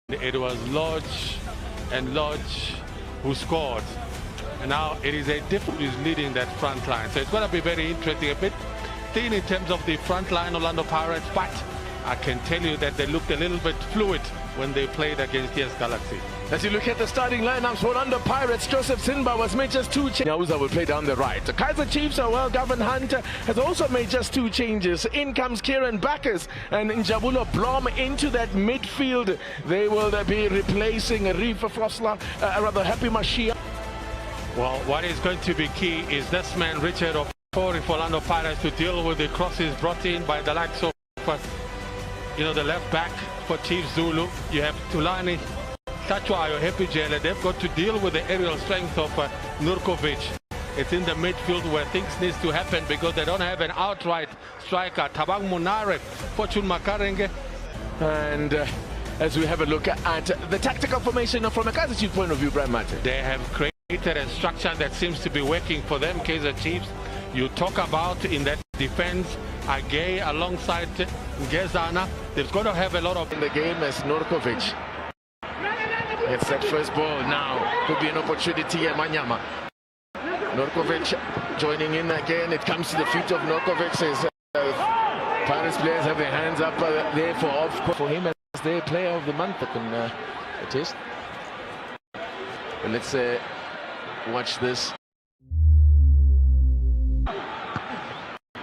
It was Lodge and Lodge who scored. And now it is a different who's leading that front line. So it's going to be very interesting. A bit thin in terms of the front line, Orlando Pirates, but I can tell you that they looked a little bit fluid when they played against TS Galaxy. As you look at the starting lineups for Orlando Pirates, Joseph Sinba was made just 2 changes. Nyauza will play down the right. The Kaizer Chiefs are well. Gavin Hunter has also made just 2 changes. In comes Kieran Bacchus and Njabulo Blom into that midfield. They will be replacing Rifa Fosla, Happy Mashia. Well, what is going to be key is this man, Richard Ofori, for Orlando Pirates to deal with the crosses brought in by the likes of, the left back for Chiefs Zulu. You have Tulani, Tachwayo, Happy Jele. They've got to deal with the aerial strength of Nurkovic. It's in the midfield where things need to happen because they don't have an outright striker. Tabang Munare, Fortune Makarenge. And as we have a look at the tactical formation from a Kaizer Chiefs point of view, Brian Martin. They have created a structure that seems to be working for them, Kaizer Chiefs. You talk about in that defense, Agay alongside Ngezana. They've got to have a lot of in the game as Nurkovic gets that first ball now. Could be an opportunity at Manyama. Nurkovic joining in again. It comes to the feet of Nurkovic. Says Pirates players have their hands up there for him as their player of the month. It is. But let's watch this.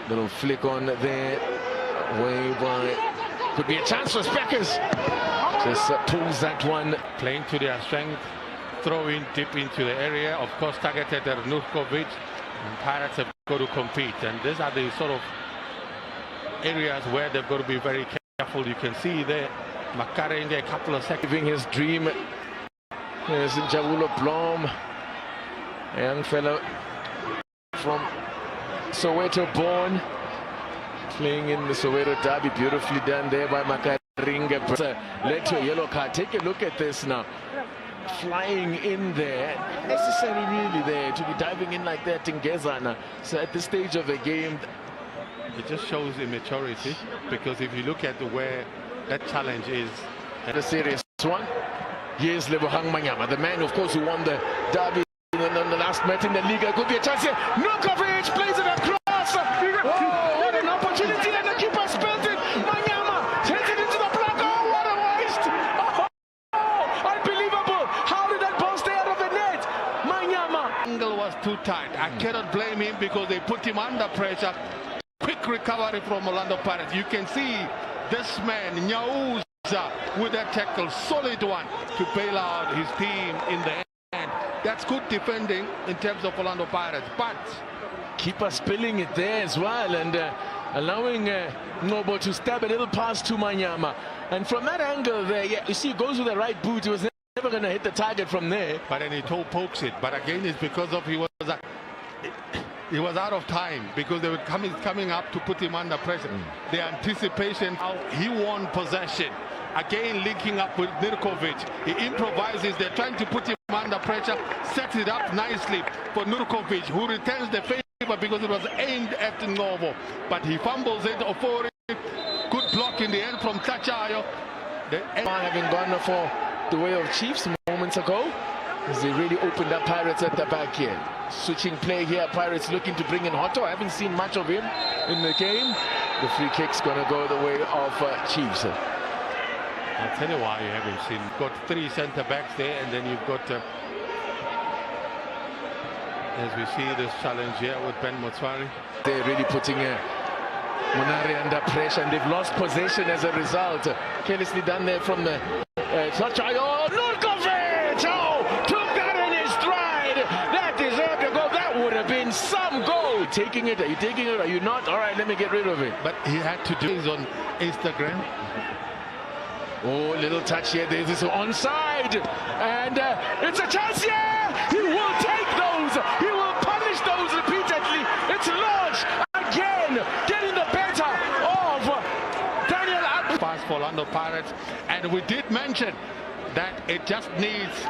Little flick on there. Way by. Could be a chance for Speckers. Just pulls that one. Playing to their strength. Throw in deep into the area. Of course, targeted at Nurkovic. And Pirates have got to compete. And these are the sort of areas where they've got to be very careful. You can see there, Makarenge, a couple of seconds. Living his dream. There's Njabulo Blom. A young fellow from Soweto born, playing in the Soweto derby. Beautifully done there by Makaringa. Led to a yellow card. Take a look at this now. Flying in there. Not necessary really there to be diving in like that in Ngezana. So at this stage of the game, it just shows immaturity, because if you look at where that challenge is. A serious one. Here's Lebohang Manyama, the man, of course, who won the derby in the last match in the league. Could be a chance here. Nurkovic plays it across. Oh, what an opportunity, and the keeper spilled it. Manyama takes it into the block. Oh, what a waste. Oh, unbelievable. How did that ball stay out of the net? Manyama. Angle was too tight. I cannot blame him because they put him under pressure. Quick recovery from Orlando Pirates. You can see this man, Nyauza, with that tackle, solid one to bail out his team in the end. That's good defending in terms of Orlando Pirates, but keeper spilling it there as well, and allowing Nobo to stab a little pass to Manyama. And from that angle there, yeah, you see, he goes with the right boot. He was never going to hit the target from there. But then he toe pokes it. But again, it's because of he was out of time, because they were coming up to put him under pressure. The anticipation, how he won possession. Again, linking up with Nurkovic. He improvises. They're trying to put him under pressure. Sets it up nicely for Nurkovic, who returns the favor because it was aimed at Novo. But he fumbles it. Ofori. Good block in the end from Tachayo. Having gone for the way of Chiefs moments ago, as they really opened up Pirates at the back here. Switching play here. Pirates looking to bring in Hotto. I haven't seen much of him in the game. The free kick's going to go the way of Chiefs. I'll tell you why you haven't seen. You've got 3 centre-backs there, and then you've got, as we see this challenge here with Ben Motswari. They're really putting Munari under pressure, and they've lost possession as a result. Carelessly done there from the Tachayo. Nurkovic! Oh, took that in his stride. That deserved a goal. That would have been some goal. Are you taking it? Are you taking it? Are you not? All right, let me get rid of it. But he had to do it on Instagram. Oh, little touch here. There's this onside. And it's a chance here. He will take those. He will punish those repeatedly. It's Lodge again, getting the better of Daniel Ab. Pass for Orlando Pirates. And we did mention that it just needs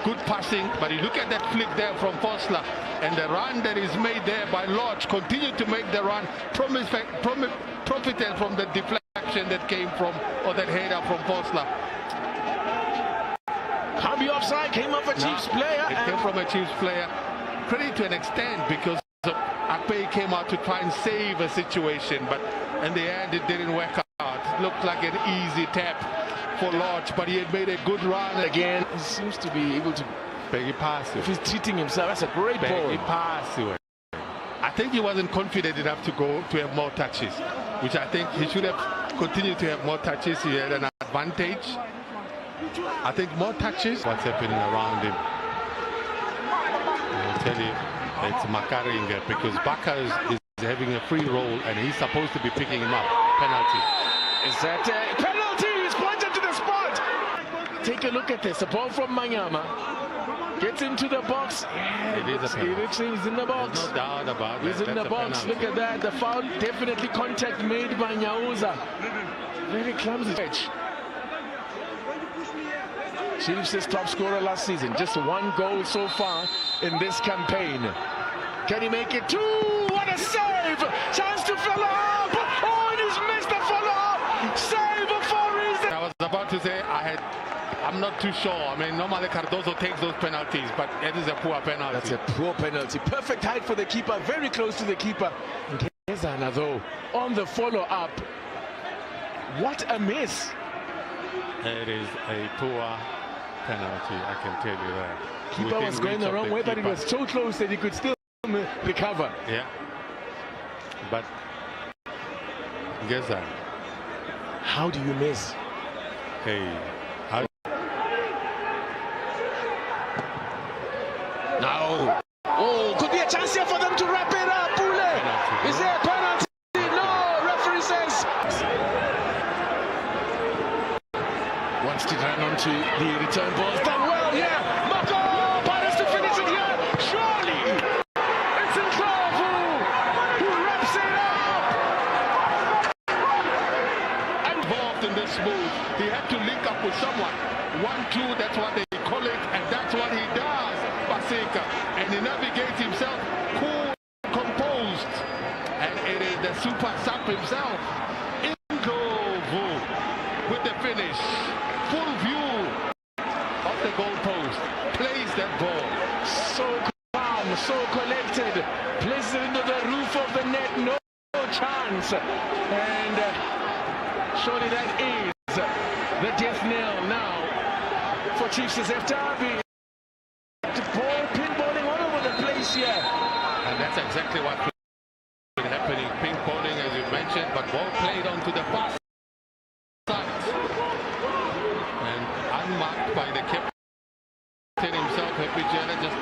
good passing. But you look at that flick there from Fosler. And the run that is made there by Lodge. Continue to make the run. Profited from the deflection that came from, or that header from Fosler. offside, came off a Chiefs player. It came from a Chiefs player. Credit to an extent, because Akpe came out to try and save a situation, but in the end it didn't work out. It looked like an easy tap for Lodge, but he had made a good run. Again, he seems to be able to pass. If he's treating himself, that's a great ball. Pass. I think he wasn't confident enough to have more touches, which I think he should have continued to have more touches. He had an advantage. I think more touches. What's happening around him? I'll tell you, it's Makaringa, because Baka is having a free roll and he's supposed to be picking him up. Penalty. Is that a penalty? He's pointed to the spot. Take a look at this. A ball from Manyama. Gets into the box. Yeah, it is a penalty. He's in the box. There's no doubt about that. He's in the box. Look at that. The foul, definitely contact made by Nyauza. Very clumsy catch. Chiefs' top scorer last season. Just one goal so far in this campaign. Can he make it two? What a save! Chance to follow up! Oh, and he's missed the follow-up! Save for reason! I was about to say, I'm not too sure. I mean, normally Cardozo takes those penalties, but it is a poor penalty. That's a poor penalty. Perfect height for the keeper, very close to the keeper. Kezana, though, on the follow-up. What a miss! It is a poor penalty, I can tell you that. Keeper was going the wrong way, but it was so close that he could still recover. Yeah. But guess that. How do you miss? Hey. No. Oh, could be a chance here for them to wrap it up. Pule. Is there a penalty? No. Referee says. Wants to run onto the return ball. Done well, yeah. Mako Paris to finish it here. Surely. It's Nkovu who wraps it up. Involved in this move. He had to link up with someone. 1-2, that's what they call it, and that's what he does, Baseka. And he navigates himself cool, composed. And it is the super sub himself, Nkovu, with the finish. Full view of the goalpost. Plays that ball. So calm, so collected. Places it into the roof of the net. No chance. And surely that is the death knell now for Chiefs FTRB. Ball pinballing all over the place here. And that's exactly what's been happening. Pinballing, as you mentioned, but ball played onto the far side. And unmarked by the captain himself, Happy Jana just